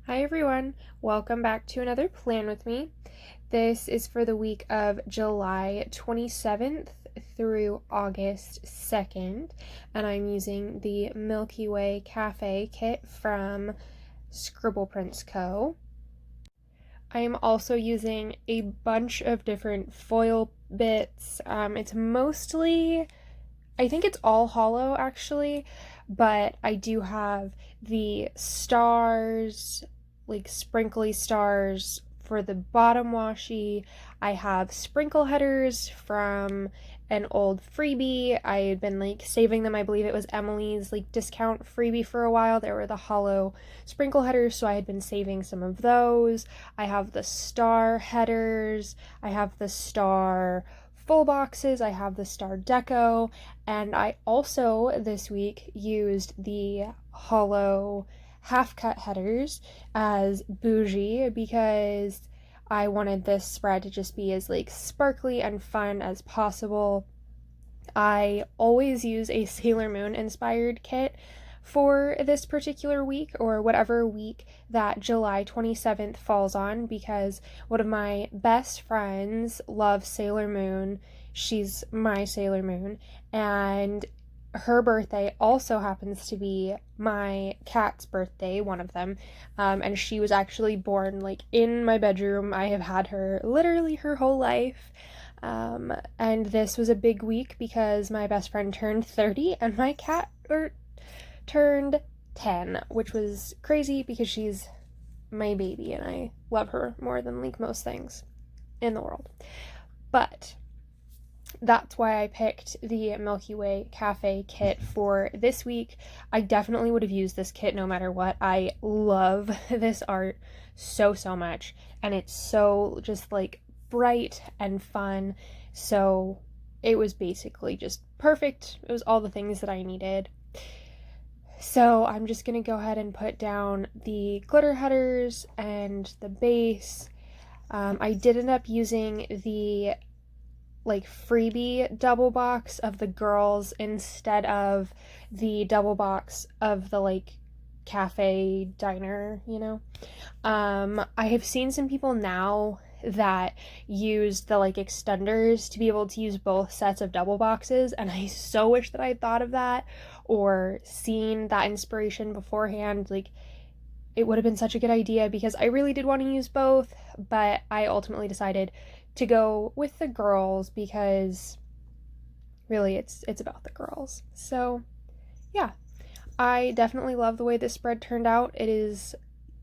Hi everyone, welcome back to another plan with me. This is for the week of July 27th through August 2nd, and I'm using the Milky Way Cafe kit from Scribble Prints Co. I am also using a bunch of different foil bits. It's mostly, I think it's all Holo actually, but I do have the stars, like sprinkly stars for the bottom washi. I have sprinkle headers from an old freebie. I had been like saving them. I believe it was Emily's like discount freebie for a while. There were the Holo sprinkle headers, so I had been saving some of those. I have the star headers. I have the star full boxes. I have the star deco, and I also this week used the Holo half cut headers as bougie because I wanted this spread to just be as like sparkly and fun as possible. I always use a Sailor Moon inspired kit for this particular week, or whatever week that July 27th falls on, because one of my best friends loves Sailor Moon. She's my Sailor Moon, and her birthday also happens to be my cat's birthday, one of them, and she was actually born like in my bedroom. I have had her literally her whole life, and this was a big week because my best friend turned 30 and my cat turned 10, which was crazy because she's my baby and I love her more than like most things in the world. But that's why I picked the Milky Way Cafe kit for this week. I definitely would have used this kit no matter what. I love this art so much, and it's so just like bright and fun, so it was basically just perfect. It was all the things that I needed. So I'm just gonna go ahead and put down the glitter headers and the base. I did end up using the like freebie double box of the girls instead of the double box of the like cafe diner, you know. I have seen some people now that use the like extenders to be able to use both sets of double boxes, and I so wish that I'd thought of that or seen that inspiration beforehand. Like, it would have been such a good idea because I really did want to use both, but I ultimately decided to go with the girls because really it's about the girls. So yeah, I definitely love the way this spread turned out. It is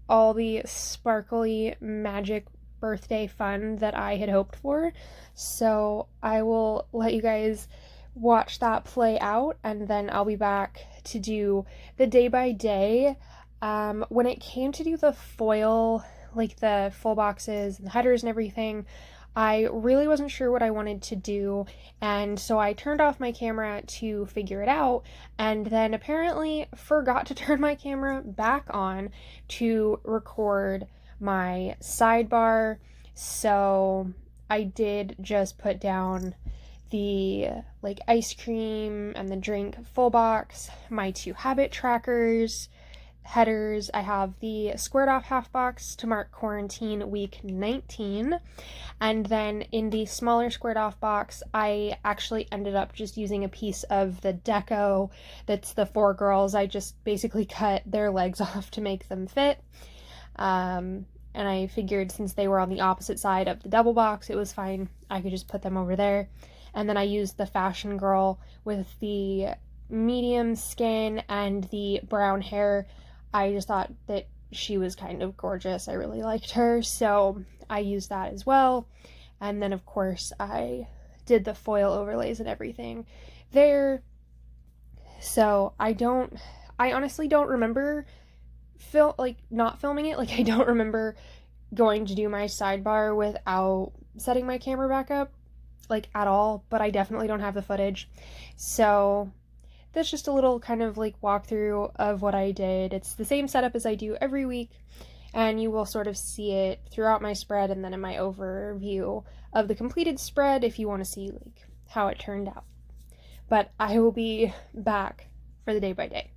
all the sparkly magic birthday fun that I had hoped for. So I will let you guys watch that play out, and then I'll be back to do the day by day. When it came to do the foil, like the full boxes and the headers and everything, I really wasn't sure what I wanted to do, and so I turned off my camera to figure it out, and then apparently forgot to turn my camera back on to record my sidebar. So I did just put down the like ice cream and the drink full box, my 2 habit trackers, headers. I have the squared off half box to mark quarantine week 19, and then in the smaller squared off box I actually ended up just using a piece of the deco that's the 4 girls. I just basically cut their legs off to make them fit, and I figured since they were on the opposite side of the double box it was fine, I could just put them over there. And then I used the fashion girl with the medium skin and the brown hair. I just thought that she was kind of gorgeous. I really liked her, so I used that as well. And then of course I did the foil overlays and everything there. So I honestly don't remember not filming it. Like, I don't remember going to do my sidebar without setting my camera back up, like, at all, but I definitely don't have the footage. So that's just a little kind of like walkthrough of what I did. It's the same setup as I do every week, and you will sort of see it throughout my spread and then in my overview of the completed spread if you want to see like how it turned out. But I will be back for the day by day.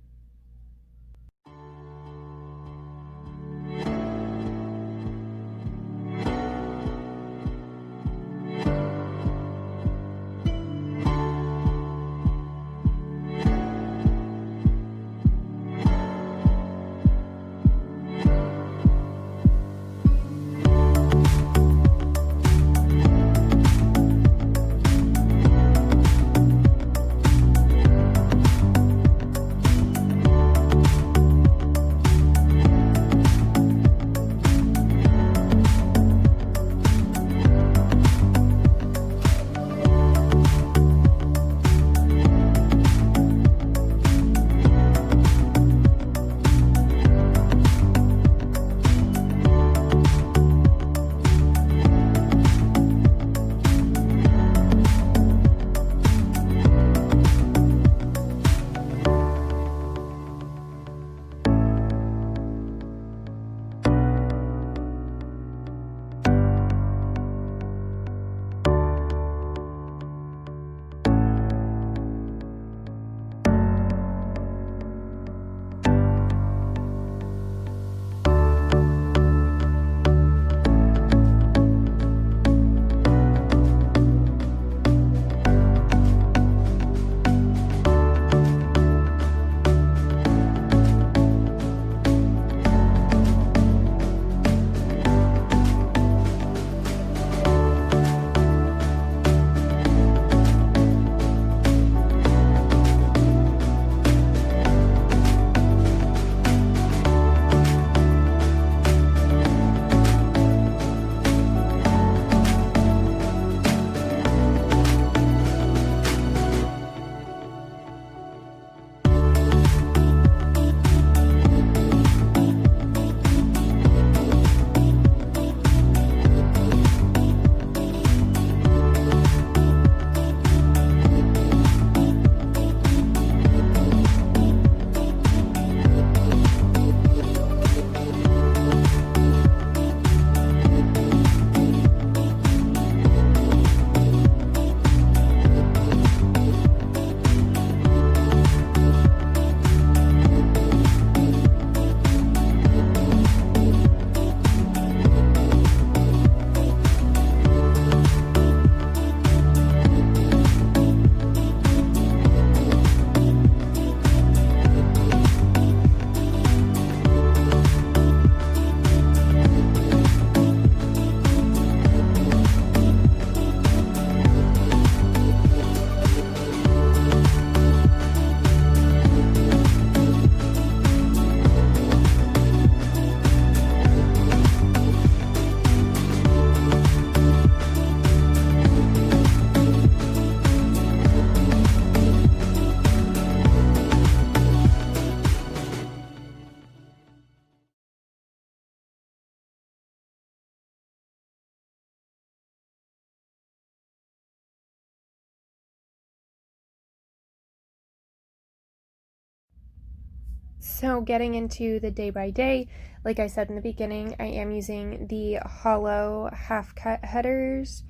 So getting into the day by day, like I said in the beginning, I am using the Holo half cut headers.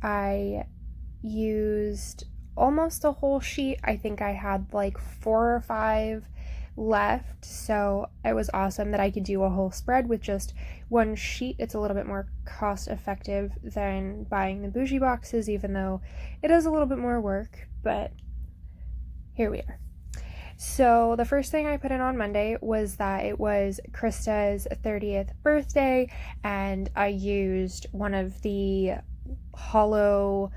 I used almost a whole sheet. I think I had like 4 or 5 left, so it was awesome that I could do a whole spread with just one sheet. It's a little bit more cost effective than buying the bougie boxes, even though it is a little bit more work, but here we are. So the first thing I put in on Monday was that it was Krista's 30th birthday, and I used one of the Holo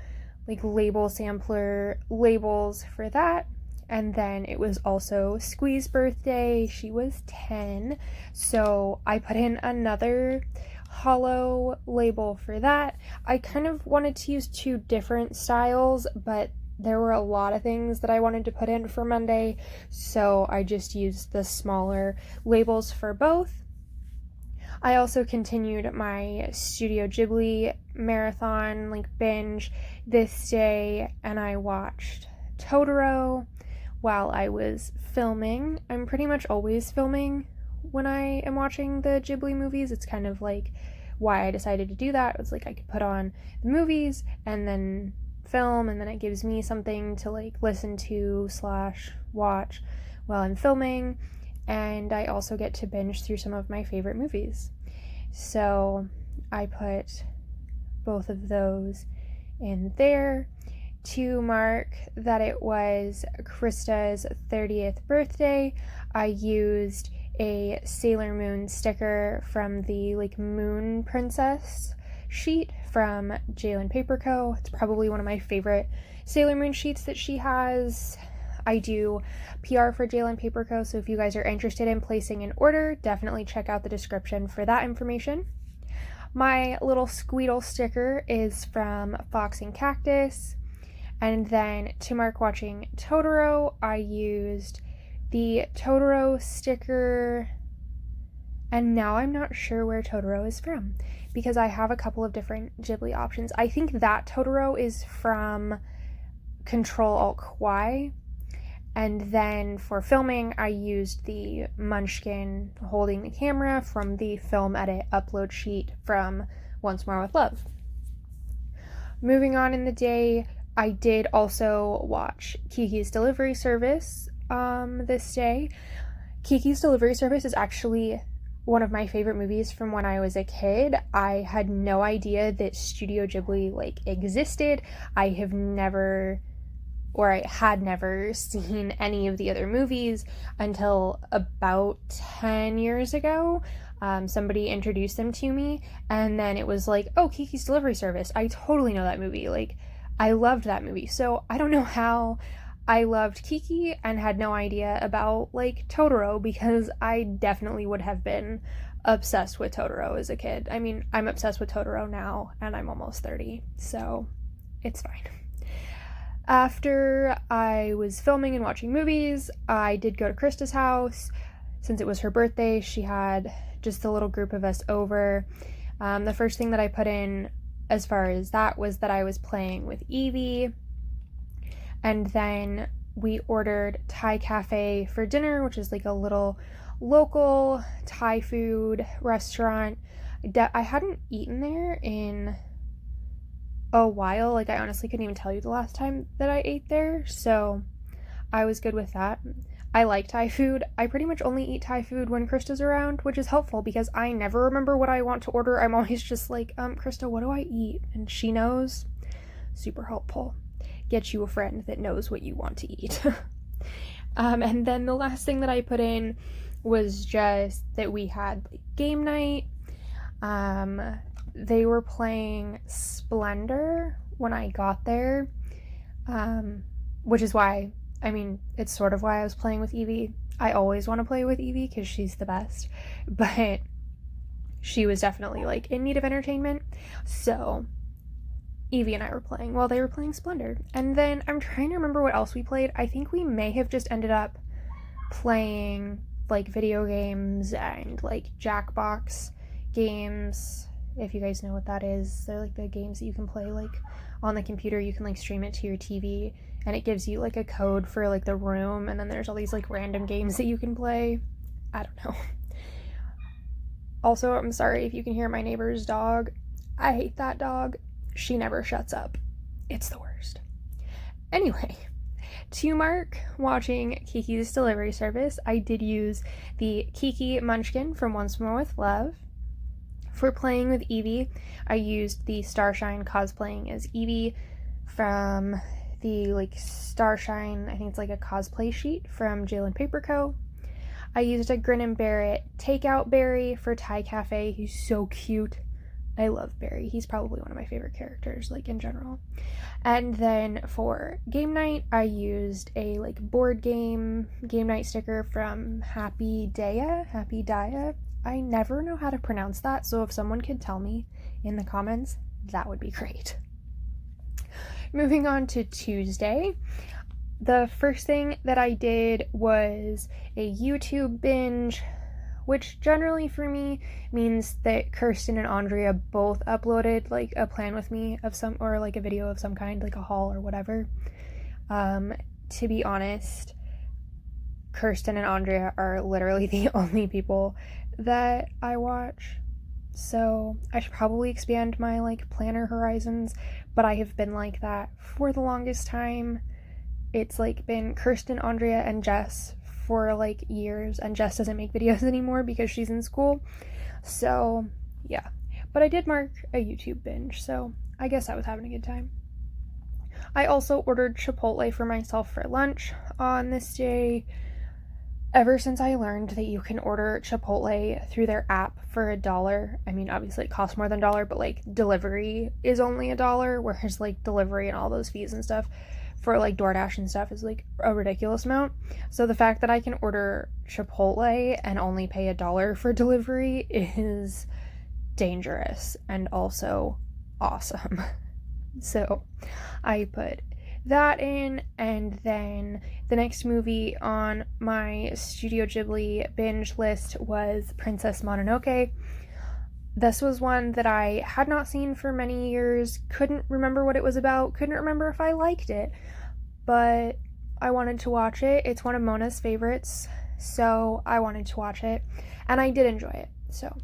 like label sampler labels for that. And then it was also Squee's birthday. She was 10, so I put in another Holo label for that. I kind of wanted to use 2 different styles, but there were a lot of things that I wanted to put in for Monday, so I just used the smaller labels for both. I also continued my Studio Ghibli marathon, like binge, this day, and I watched Totoro while I was filming. I'm pretty much always filming when I am watching the Ghibli movies. It's kind of like why I decided to do that. It was like I could put on the movies and then film, and then it gives me something to like listen to / watch while I'm filming, and I also get to binge through some of my favorite movies. So I put both of those in there. To mark that it was Krista's 30th birthday, I used a Sailor Moon sticker from the like Moon Princess sheet from JLynnPaperCo. It's probably one of my favorite Sailor Moon sheets that she has. I do PR for JLynnPaperCo, so if you guys are interested in placing an order, definitely check out the description for that information. My little Squeedle sticker is from Fox and Cactus. And then to mark watching Totoro, I used the Totoro sticker, and now I'm not sure where Totoro is from, because I have a couple of different Ghibli options. I think that Totoro is from Ctrl Alt Kawaii, and then for filming, I used the Munchkin holding the camera from the Film Edit upload sheet from Once More with Love. Moving on in the day, I did also watch Kiki's Delivery Service this day. Kiki's Delivery Service is actually one of my favorite movies from when I was a kid. I had no idea that Studio Ghibli like existed. I had never seen any of the other movies until about 10 years ago. Somebody introduced them to me, and then it was like, oh, Kiki's Delivery Service. I totally know that movie. Like, I loved that movie. So I don't know how I loved Kiki and had no idea about like Totoro, because I definitely would have been obsessed with Totoro as a kid. I mean, I'm obsessed with Totoro now, and I'm almost 30, so it's fine. After I was filming and watching movies, I did go to Krista's house. Since it was her birthday, she had just a little group of us over. The first thing that I put in as far as that was that I was playing with Evie, and then we ordered Thai Cafe for dinner, which is like a little local Thai food restaurant. I hadn't eaten there in a while. Like, I honestly couldn't even tell you the last time that I ate there, so I was good with that. I like Thai food. I pretty much only eat Thai food when Krista's around, which is helpful because I never remember what I want to order. I'm always just like, Krista, what do I eat? And she knows. Super helpful. Get you a friend that knows what you want to eat. And then the last thing that I put in was just that we had game night. They were playing Splendor when I got there, which is why, I mean, it's sort of why I was playing with Evie. I always want to play with Evie because she's the best, but she was definitely like in need of entertainment, so Evie and I were playing while they were playing Splendor. And then I'm trying to remember what else we played. I think we may have just ended up playing like video games and like Jackbox games. If you guys know what that is, they're like the games that you can play like on the computer. You can like stream it to your TV, and it gives you like a code for like the room, and then there's all these like random games that you can play. I don't know. Also, I'm sorry if you can hear my neighbor's dog. I hate that dog. She never shuts up. It's the worst. Anyway, to mark watching Kiki's delivery service, I did use the Kiki Munchkin from Once More with Love. For playing with Eevee, I used the Starshine cosplaying as Eevee from the Starshine, I think it's like a cosplay sheet from JLynnPaperCo. I used a Grin and Bear It takeout berry for Thai Cafe. He's so cute. I love Barry. He's probably one of my favorite characters, in general. And then for game night, I used a board game night sticker from Happy Daya. I never know how to pronounce that, so if someone could tell me in the comments, that would be great. Moving on to Tuesday, the first thing that I did was a YouTube binge, which generally for me means that Kirsten and Andrea both uploaded a plan with me of some, or a video of some kind, a haul or whatever. To be honest, Kirsten and Andrea are literally the only people that I watch, so I should probably expand my planner horizons, but I have been like that for the longest time. It's been Kirsten, Andrea, and Jess for years, and Jess doesn't make videos anymore because she's in school, so yeah. But I did mark a YouTube binge, so I guess I was having a good time. I also ordered Chipotle for myself for lunch on this day. Ever since I learned that you can order Chipotle through their app for $1, I mean, obviously it costs more than $1, but delivery is only $1, whereas delivery and all those fees and stuff for DoorDash and stuff is a ridiculous amount. So the fact that I can order Chipotle and only pay $1 for delivery is dangerous and also awesome. So I put that in, and then the next movie on my Studio Ghibli binge list was Princess Mononoke. This was one that I had not seen for many years, couldn't remember what it was about, couldn't remember if I liked it, but I wanted to watch it. It's one of Mona's favorites, so I wanted to watch it, and I did enjoy it. So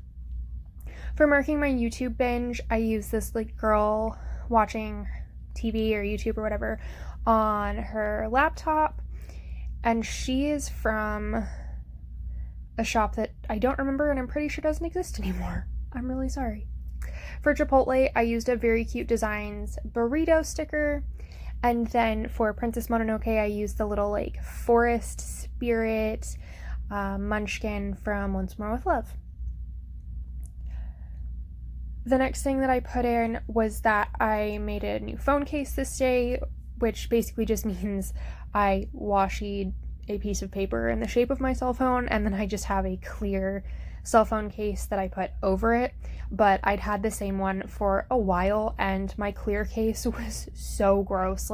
for marking my YouTube binge, I used this girl watching TV or YouTube or whatever on her laptop, and she is from a shop that I don't remember and I'm pretty sure doesn't exist anymore. I'm really sorry. For Chipotle, I used a Very Cute Designs burrito sticker, and then for Princess Mononoke, I used the little forest spirit munchkin from Once More with Love. The next thing that I put in was that I made a new phone case this day, which basically just means I washied a piece of paper in the shape of my cell phone, and then I just have a clear cell phone case that I put over it. But I'd had the same one for a while, and my clear case was so gross.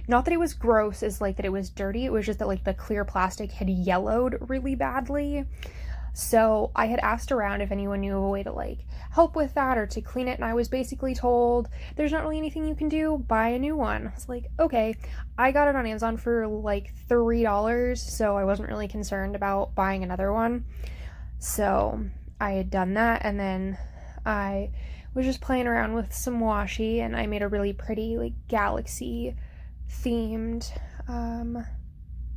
Not that it was gross as that it was dirty, it was just that the clear plastic had yellowed really badly. So I had asked around if anyone knew a way to help with that or to clean it, and I was basically told there's not really anything you can do, buy a new one. I was okay. I got it on Amazon for $3, so I wasn't really concerned about buying another one. So I had done that, and then I was just playing around with some washi, and I made a really pretty galaxy themed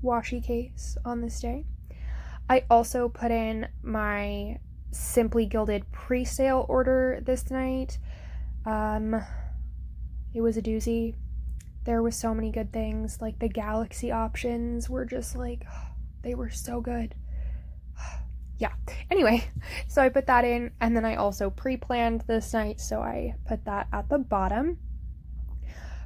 washi case on this day. I also put in my Simply Gilded pre-sale order this night. It was a doozy. There was so many good things. The galaxy options were just they were so good. Yeah. Anyway, so I put that in, and then I also pre-planned this night, so I put that at the bottom.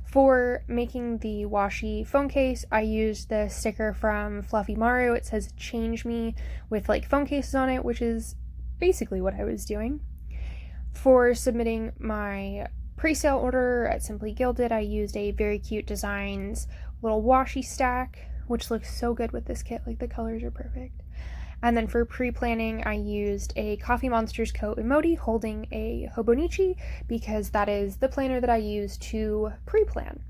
For making the washi phone case, I used the sticker from FluffyMaru. It says "Change Me" with phone cases on it, which is basically what I was doing. For submitting my pre-sale order at Simply Gilded, I used a Very Cute Designs little washi stack, which looks so good with this kit. The colors are perfect. And then for pre-planning, I used a TheCoffeeMoneterzCo emoji holding a Hobonichi, because that is the planner that I use to pre-plan.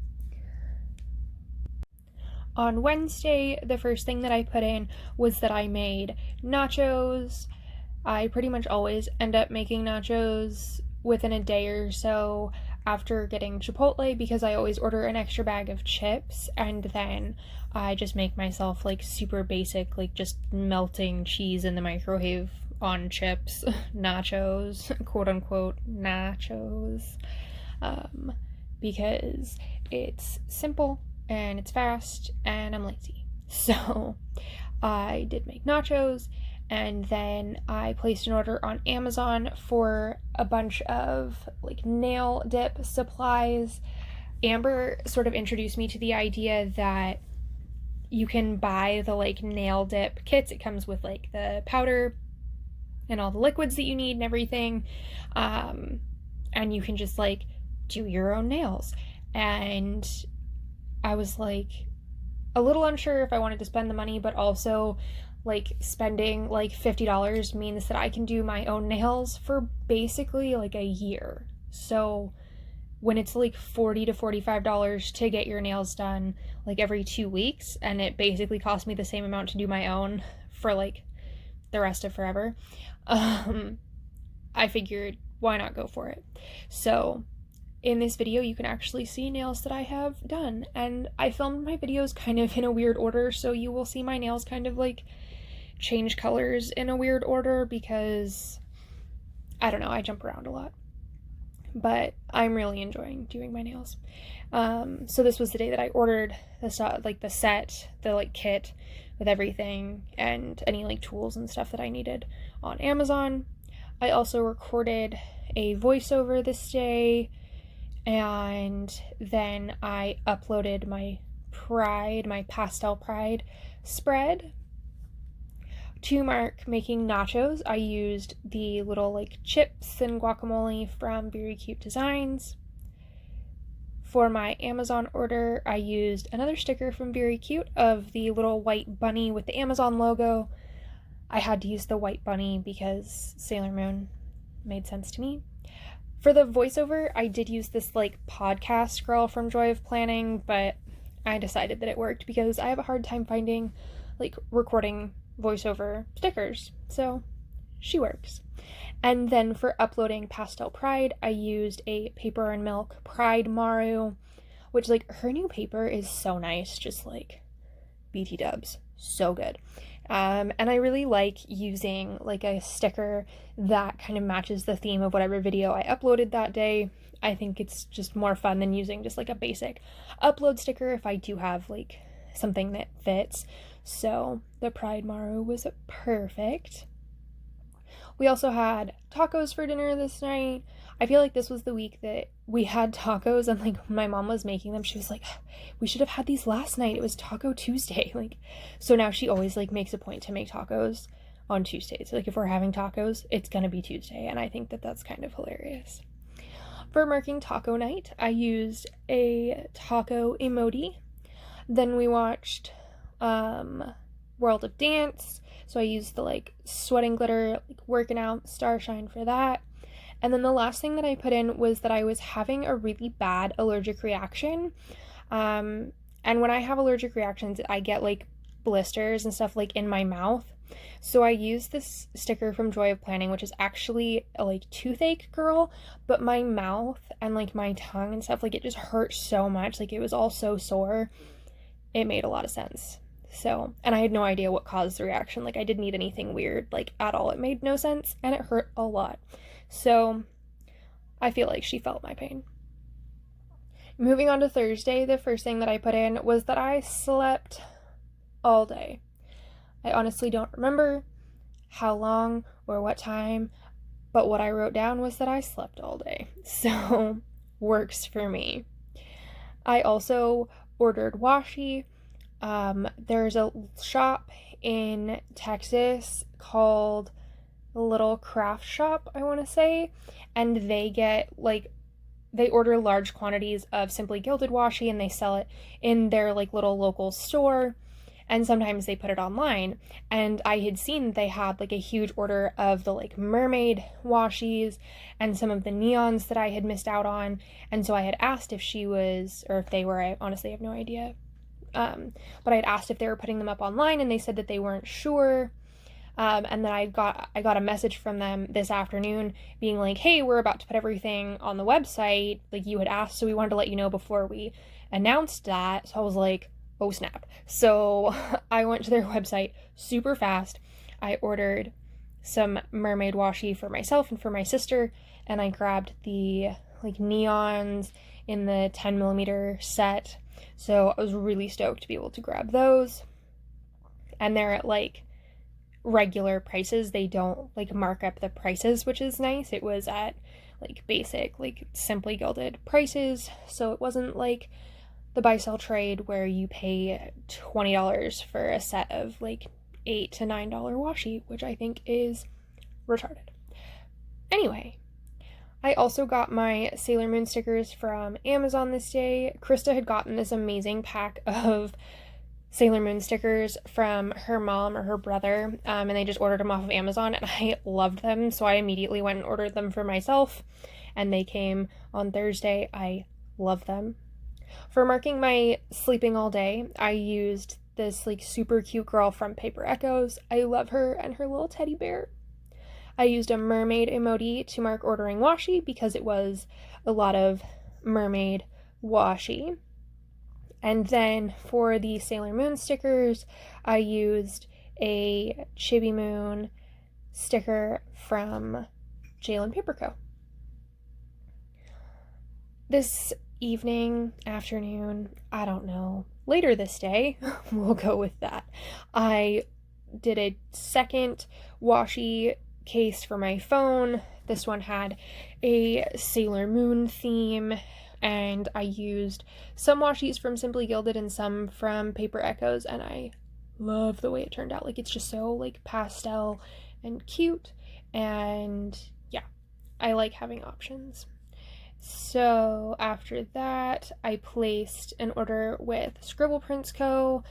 On Wednesday, the first thing that I put in was that I made nachos. I pretty much always end up making nachos within a day or so after getting Chipotle, because I always order an extra bag of chips, and then I just make myself like super basic, like just melting cheese in the microwave on chips, nachos, quote unquote nachos, because it's simple and it's fast and I'm lazy. So I did make nachos, and then I placed an order on Amazon for a bunch of like nail dip supplies. Amber sort of introduced me to the idea that you can buy the like nail dip kits. It comes with like the powder and all the liquids that you need and everything. And you can just like do your own nails. And I was like a little unsure if I wanted to spend the money, but also like spending like $50 means that I can do my own nails for basically like a year. So when it's like $40 to $45 to get your nails done like every 2 weeks, and it basically cost me the same amount to do my own for like the rest of forever, I figured why not go for it. So in this video you can actually see nails that I have done, and I filmed my videos kind of in a weird order, so you will see my nails kind of like change colors in a weird order because I don't know, I jump around a lot, but I'm really enjoying doing my nails. So this was the day that I ordered the set, the like kit with everything and any like tools and stuff that I needed on Amazon. I also recorded a voiceover this day, and then I uploaded my pastel pride spread. To mark making nachos, I used the little like chips and guacamole from Very Cute Designs. For my Amazon order, I used another sticker from Very Cute of the little white bunny with the Amazon logo. I had to use the white bunny because Sailor Moon made sense to me. For the voiceover, I did use this like podcast girl from Joy of Planning, but I decided that it worked because I have a hard time finding like recording voiceover stickers, so she works. And then for uploading Pastel Pride, I used a Paper and Milk Pride Maru, which like her new paper is so nice, just like BT dubs, so good. And I really like using like a sticker that kind of matches the theme of whatever video I uploaded that day. I think it's just more fun than using just like a basic upload sticker if I do have like something that fits. So the Pride Maru was perfect. We also had tacos for dinner this night. I feel like this was the week that we had tacos, and like my mom was making them, she was like, we should have had these last night, it was Taco Tuesday. Like, so now she always like makes a point to make tacos on Tuesdays. Like if we're having tacos, it's gonna be Tuesday, and I think that that's kind of hilarious. For marking taco night, I used a taco emoji. Then we watched World of Dance, so I used the like sweat and glitter, like working out starshine for that. And then the last thing that I put in was that I was having a really bad allergic reaction, and when I have allergic reactions I get like blisters and stuff like in my mouth. So I used this sticker from Joy of Planning, which is actually a like toothache girl, but my mouth and like my tongue and stuff, like it just hurt so much, like it was all so sore. It made a lot of sense. So, and I had no idea what caused the reaction. Like I didn't eat anything weird, like at all. It made no sense and it hurt a lot. So I feel like she felt my pain. Moving on to Thursday, the first thing that I put in was that I slept all day. I honestly don't remember how long or what time, but what I wrote down was that I slept all day. So works for me. I also ordered washi. There's a shop in Texas called Little Craft Shop, I want to say, and they order large quantities of Simply Gilded washi and they sell it in their like little local store, and sometimes they put it online. And I had seen they had like a huge order of the like mermaid washis and some of the neons that I had missed out on, and so I had asked if she was, or if they were, I honestly have no idea. but I'd asked if they were putting them up online, and they said that they weren't sure. And then I got a message from them this afternoon being like, hey, we're about to put everything on the website, like you had asked, so we wanted to let you know before we announced that. So I was like, oh snap. So I went to their website super fast. I ordered some mermaid washi for myself and for my sister, and I grabbed the like neons in the 10mm set. So I was really stoked to be able to grab those. And they're at like regular prices. They don't like mark up the prices, which is nice. It was at like basic, like simply gilded prices. So it wasn't like the buy sell trade where you pay $20 for a set of like $8 to $9 washi, which I think is retarded. Anyway, I also got my Sailor Moon stickers from Amazon this day. Krista had gotten this amazing pack of Sailor Moon stickers from her mom or her brother, and they just ordered them off of Amazon, and I loved them, so I immediately went and ordered them for myself, and they came on Thursday. I love them. For marking my sleeping all day, I used this like super cute girl from Paper Echoes. I love her and her little teddy bear. I used a mermaid emoji to mark ordering washi because it was a lot of mermaid washi. And then for the Sailor Moon stickers, I used a Chibi Moon sticker from JLynnPaperCo. This evening, afternoon, I don't know, later this day, we'll go with that, I did a second washi case for my phone. This one had a Sailor Moon theme, and I used some washis from Simply Gilded and some from Paper Echoes, and I love the way it turned out. Like, it's just so like pastel and cute, and yeah, I like having options. So after that, I placed an order with Scribble Prints Co.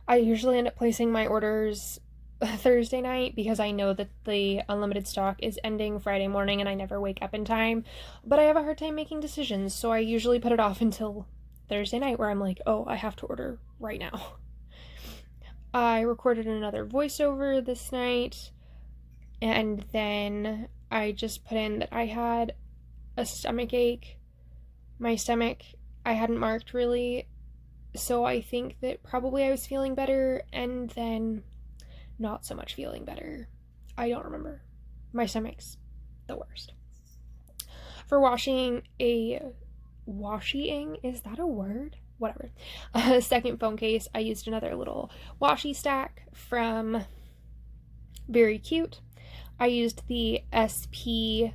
I usually end up placing my orders Thursday night because I know that the unlimited stock is ending Friday morning and I never wake up in time, but I have a hard time making decisions, so I usually put it off until Thursday night where I'm like, oh, I have to order right now. I recorded another voiceover this night, and then I just put in that I had a stomach ache. My stomach, I hadn't marked really, so I think that probably I was feeling better and then not so much feeling better. I don't remember. My stomach's the worst. For washing, is that a word? Whatever. A second phone case, I used another little washi stack from Very Cute. I used the SP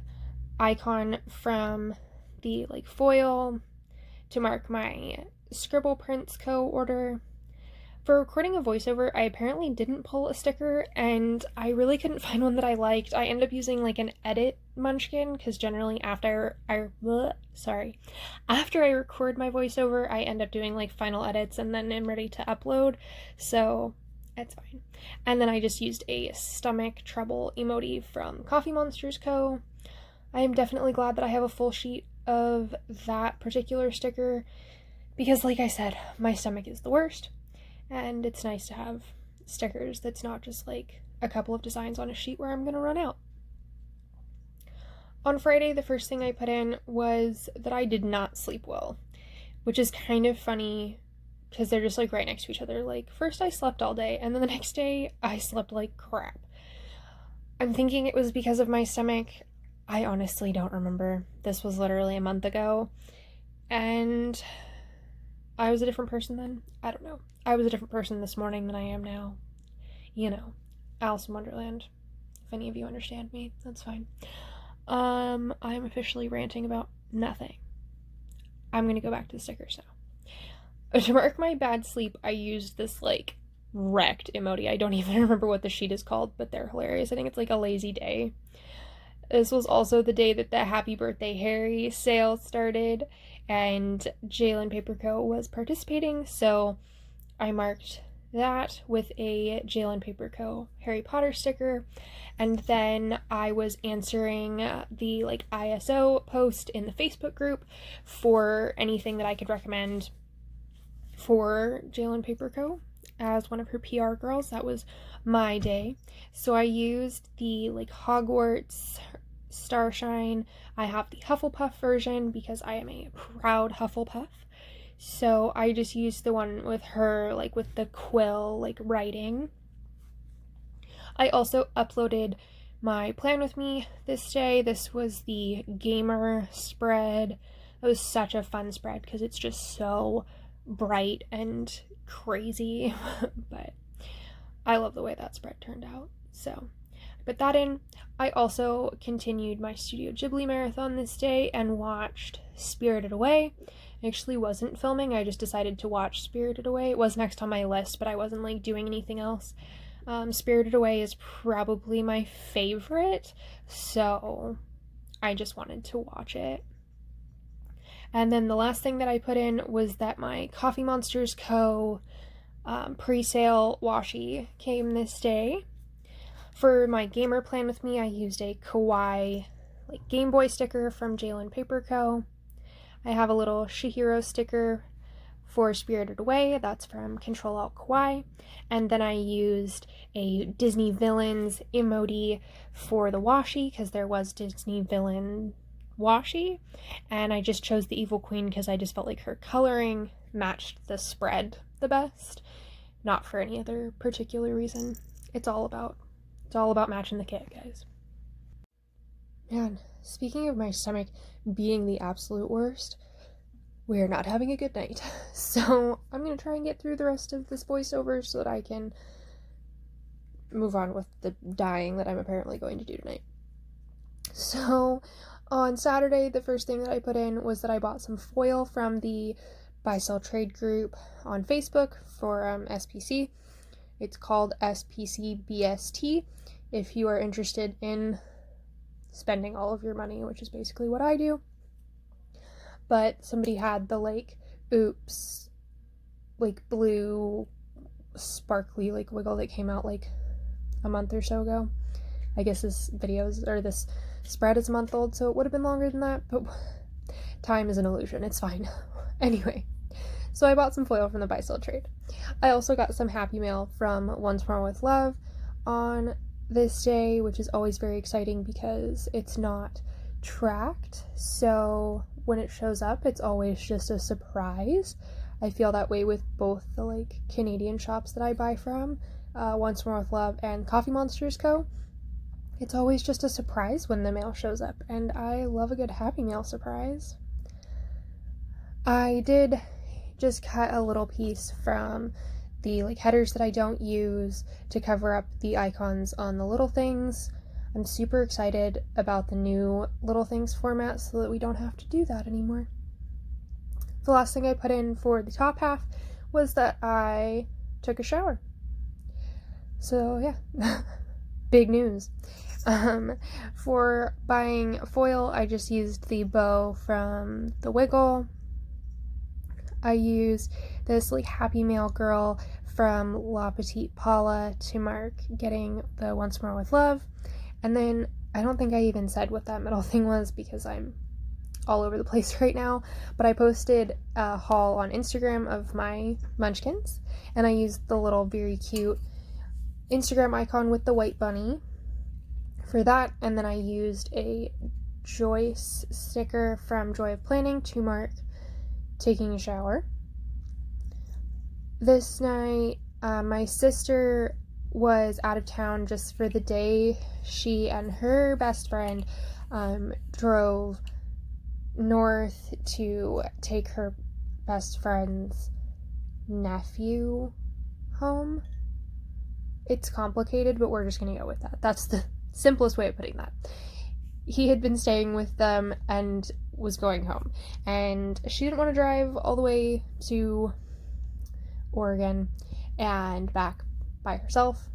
icon from the like foil to mark my Scribble Prints Co. order. For recording a voiceover, I apparently didn't pull a sticker, and I really couldn't find one that I liked. I ended up using like an edit munchkin, because generally after I record my voiceover, I end up doing like final edits and then I'm ready to upload, so it's fine. And then I just used a stomach trouble emoji from TheCoffeeMoneterzCo. I am definitely glad that I have a full sheet of that particular sticker, because like I said, my stomach is the worst. And it's nice to have stickers that's not just like a couple of designs on a sheet where I'm going to run out. On Friday, the first thing I put in was that I did not sleep well, which is kind of funny because they're just like right next to each other. Like, first I slept all day, and then the next day I slept like crap. I'm thinking it was because of my stomach. I honestly don't remember. This was literally a month ago, and I was a different person then. I don't know. I was a different person this morning than I am now. You know, Alice in Wonderland. If any of you understand me, that's fine. I'm officially ranting about nothing. I'm gonna go back to the stickers now. To mark my bad sleep, I used this like wrecked emoji. I don't even remember what the sheet is called, but they're hilarious. I think it's like a lazy day. This was also the day that the Happy Birthday Harry sale started, and JLynnPaperCo was participating, so I marked that with a JLynnPaperCo Harry Potter sticker, and then I was answering the like ISO post in the Facebook group for anything that I could recommend for JLynnPaperCo as one of her PR girls. That was my day. So I used the like Hogwarts Starshine. I have the Hufflepuff version because I am a proud Hufflepuff. So I just used the one with her, like with the quill, like writing. I also uploaded my plan with me this day. This was the gamer spread. It was such a fun spread because it's just so bright and crazy, but I love the way that spread turned out. So I put that in. I also continued my Studio Ghibli marathon this day and watched Spirited Away. I actually wasn't filming, I just decided to watch Spirited Away. It was next on my list, but I wasn't like doing anything else. Spirited Away is probably my favorite, so I just wanted to watch it. And then the last thing that I put in was that my TheCoffeeMoneterzCo pre-sale washi came this day. For my gamer plan with me, I used a Kawaii like Game Boy sticker from JLynnPaperCo. I have a little Chihiro sticker for Spirited Away, that's from Ctrl Alt Kawaii. And then I used a Disney Villains emoji for the washi because there was Disney Villain washi, and I just chose the Evil Queen because I just felt like her coloring matched the spread the best, not for any other particular reason. It's all about matching the kit, guys. Man, speaking of my stomach being the absolute worst, we're not having a good night. So I'm gonna try and get through the rest of this voiceover so that I can move on with the dying that I'm apparently going to do tonight. So on Saturday, the first thing that I put in was that I bought some foil from the Buy Sell Trade group on Facebook for SPC. It's called SPCBST. If you are interested in spending all of your money, which is basically what I do. But somebody had the like oops like blue sparkly like wiggle that came out like a month or so ago. I guess this spread is a month old, so it would have been longer than that, but time is an illusion. It's fine. Anyway, so I bought some foil from the Buy Sell Trade. I also got some Happy Mail from Once More with Love on this day, which is always very exciting because it's not tracked, so when it shows up, it's always just a surprise. I feel that way with both the like Canadian shops that I buy from, Once More with Love and TheCoffeeMoneterzCo. It's always just a surprise when the mail shows up, and I love a good Happy Mail surprise. I did just cut a little piece from the like headers that I don't use to cover up the icons on the little things. I'm super excited about the new little things format so that we don't have to do that anymore. The last thing I put in for the top half was that I took a shower. So yeah, big news. For buying foil, I just used the bow from the Wiggle. I used this like Happy Mail girl from La Petite Paula to mark getting the Once More with Love. And then I don't think I even said what that middle thing was because I'm all over the place right now, but I posted a haul on Instagram of my munchkins, and I used the little very cute Instagram icon with the white bunny for that, and then I used a Joyce sticker from Joy of Planning to mark taking a shower. This night, my sister was out of town just for the day. She and her best friend drove north to take her best friend's nephew home. It's complicated, but we're just gonna go with that. That's the simplest way of putting that. He had been staying with them and was going home, and she didn't want to drive all the way to Oregon and back by herself,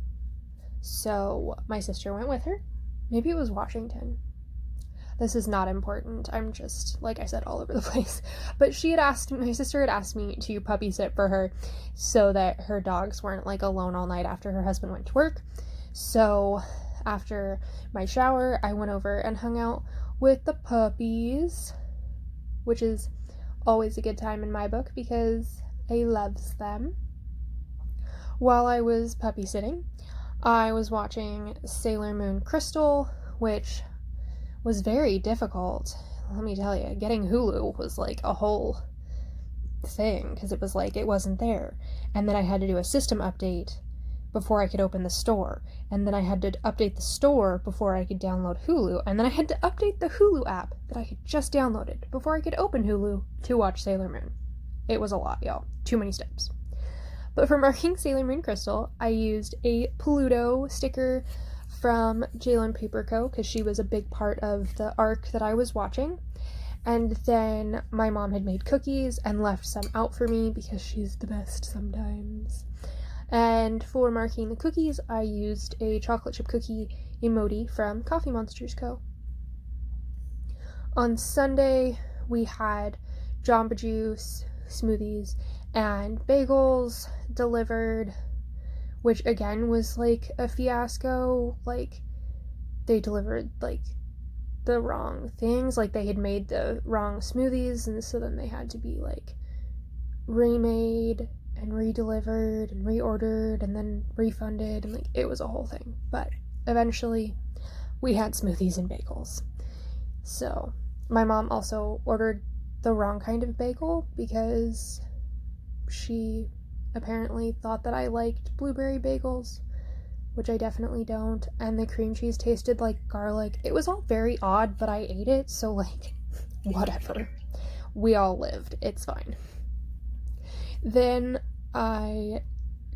so my sister went with her. Maybe it was Washington. This is not important. I'm just, like I said, all over the place. But my sister had asked me to puppy sit for her so that her dogs weren't like alone all night after her husband went to work. So after my shower, I went over and hung out with the puppies, which is always a good time in my book because absolutely loves them. While I was puppy sitting, I was watching Sailor Moon Crystal, which was very difficult. Let me tell you, getting Hulu was like a whole thing, because it was like it wasn't there. And then I had to do a system update before I could open the store. And then I had to update the store before I could download Hulu. And then I had to update the Hulu app that I had just downloaded before I could open Hulu to watch Sailor Moon. It was a lot, y'all. Too many steps. But for marking Sailor Moon Crystal, I used a Pluto sticker from JLynnPaperCo, because she was a big part of the arc that I was watching. And then my mom had made cookies and left some out for me because she's the best sometimes. And for marking the cookies, I used a chocolate chip cookie emoji from TheCoffeeMoneterzCo. On Sunday, we had Jamba Juice, smoothies, and bagels delivered, which again was like a fiasco. Like, they delivered like the wrong things, like they had made the wrong smoothies, and so then they had to be like remade and redelivered and reordered and then refunded, and like it was a whole thing. But eventually we had smoothies and bagels. So my mom also ordered the wrong kind of bagel because she apparently thought that I liked blueberry bagels, which I definitely don't, and the cream cheese tasted like garlic. It was all very odd, but I ate it, so like, whatever. We all lived. It's fine. Then I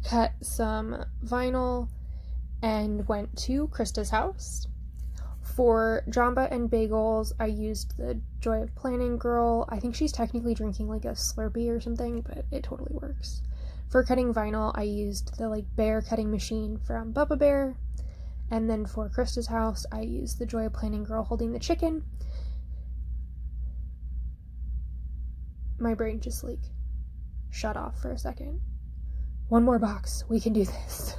cut some vinyl and went to Krista's house. For Jamba and bagels, I used the Joy of Planning Girl. I think she's technically drinking like a Slurpee or something, but it totally works. For cutting vinyl, I used the like bear cutting machine from Bubba Bear. And then for Krista's house, I used the Joy of Planning Girl holding the chicken. My brain just like shut off for a second. One more box, we can do this.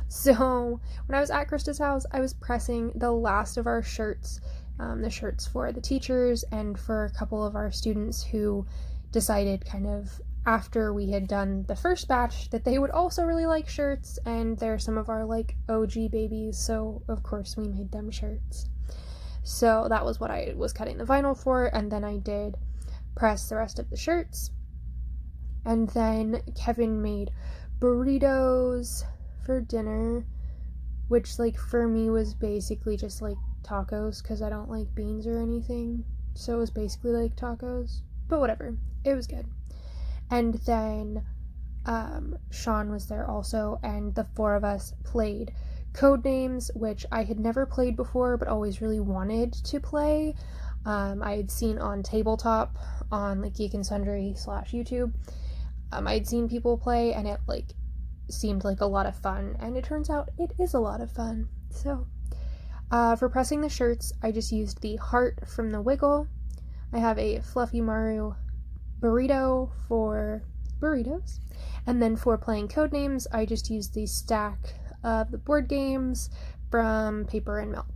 So when I was at Krista's house, I was pressing the last of our shirts, the shirts for the teachers and for a couple of our students who decided kind of after we had done the first batch that they would also really like shirts, and they're some of our like OG babies, so of course we made them shirts. So that was what I was cutting the vinyl for, and then I did press the rest of the shirts. And then Kevin made burritos for dinner, which like for me was basically just like tacos because I don't like beans or anything, so it was basically like tacos, but whatever, it was good. And then Sean was there also, and the four of us played Codenames, which I had never played before but always really wanted to play. I had seen on Tabletop on like Geek and Sundry / YouTube. I had seen people play, and it like seemed like a lot of fun, and it turns out it is a lot of fun. So for pressing the shirts, I just used the heart from the Wiggle. I have a FluffyMaru burrito for burritos, and then for playing Codenames, I just used the stack of the board games from Paper and Milk.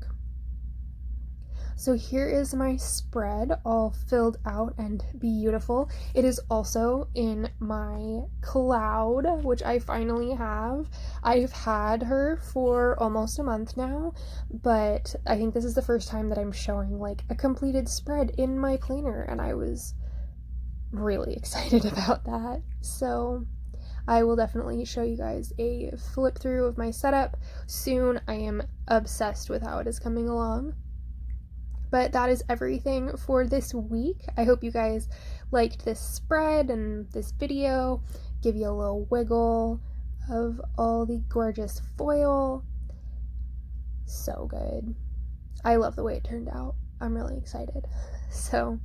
So here is my spread all filled out and beautiful. It is also in my cloud, which I finally have. I've had her for almost a month now, but I think this is the first time that I'm showing like a completed spread in my planner, and I was really excited about that. So I will definitely show you guys a flip through of my setup soon. I am obsessed with how it is coming along. But that is everything for this week. I hope you guys liked this spread and this video. Give you a little wiggle of all the gorgeous foil. So good. I love the way it turned out. I'm really excited. So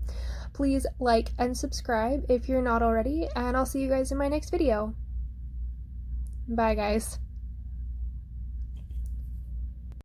please like and subscribe if you're not already, and I'll see you guys in my next video. Bye, guys.